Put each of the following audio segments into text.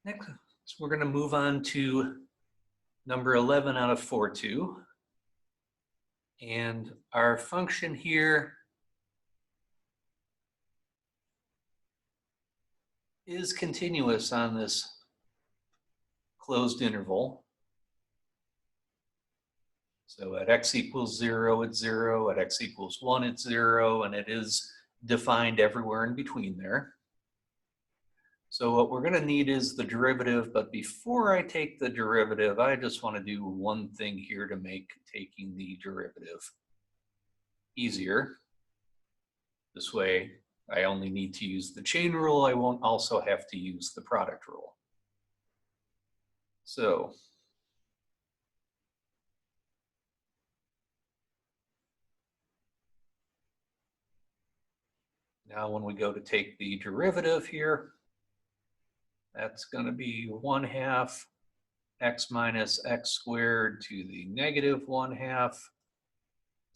Next, we're going to move on to number 11 out of 4.2. And our function here is continuous on this closed interval. So at x equals 0, it's 0. At x equals 1, it's 0. And it is defined everywhere in between there. So what we're going to need is the derivative. But before I take the derivative, I just want to do one thing here to make taking the derivative easier. This way, I only need to use the chain rule. I won't also have to use the product rule. So now when we go to take the derivative here, that's going to be 1/2 x minus x squared to the negative 1/2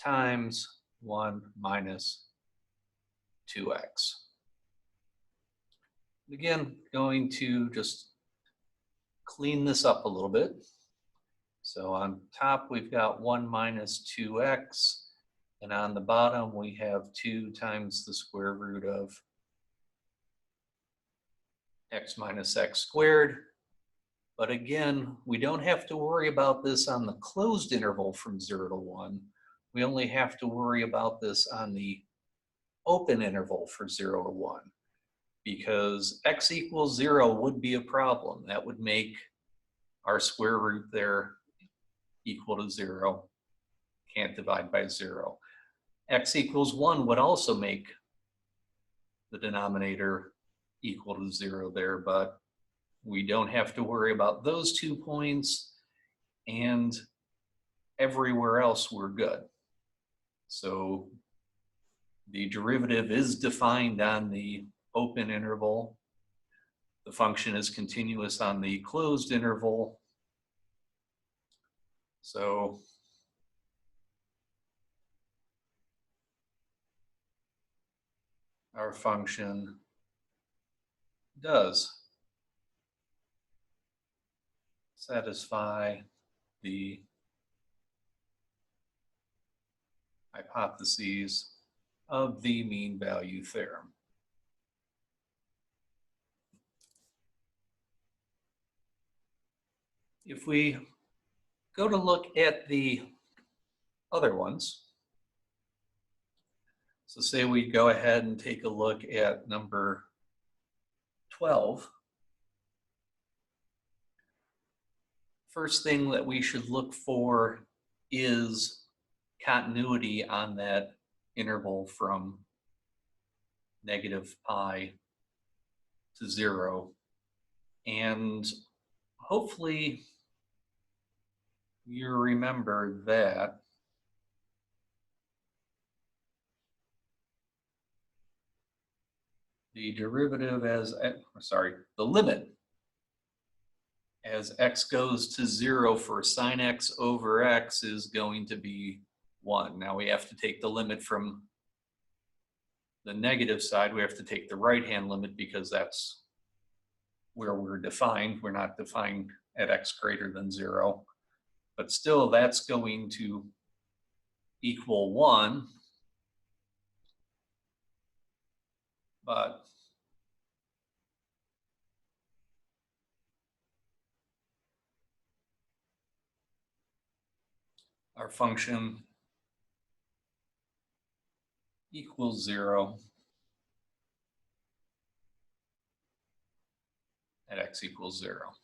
times 1 minus 2x. Again, going to just clean this up a little bit. So on top, we've got 1 minus 2x. And on the bottom, we have 2 times the square root of x minus x squared. But again, we don't have to worry about this on the closed interval from 0 to 1. We only have to worry about this on the open interval for 0 to 1. Because x equals 0 would be a problem. That would make our square root there equal to 0. Can't divide by 0. X equals 1 would also make the denominator equal to 0 there, but we don't have to worry about those 2 points, and everywhere else we're good. So the derivative is defined on the open interval. The function is continuous on the closed interval. So our function does satisfy the hypotheses of the mean value theorem. If we go to look at the other ones, so say we go ahead and take a look at number 12. First thing that we should look for is continuity on that interval from negative pi to 0. And hopefully you remember that the derivative the limit as x goes to 0 for sine x over x is going to be 1. Now we have to take the limit from the negative side. We have to take the right-hand limit because that's where we're defined. We're not defined at x greater than 0. But still, that's going to equal 1. But our function equals 0 at x equals 0.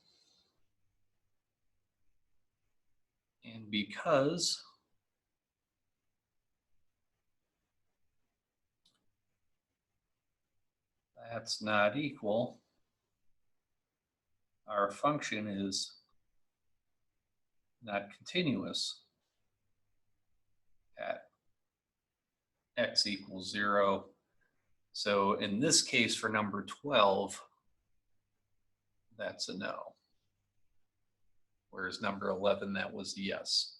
And because that's not equal, our function is not continuous at x equals 0. So in this case, for number 12, that's a no. Whereas number 11, that was a yes.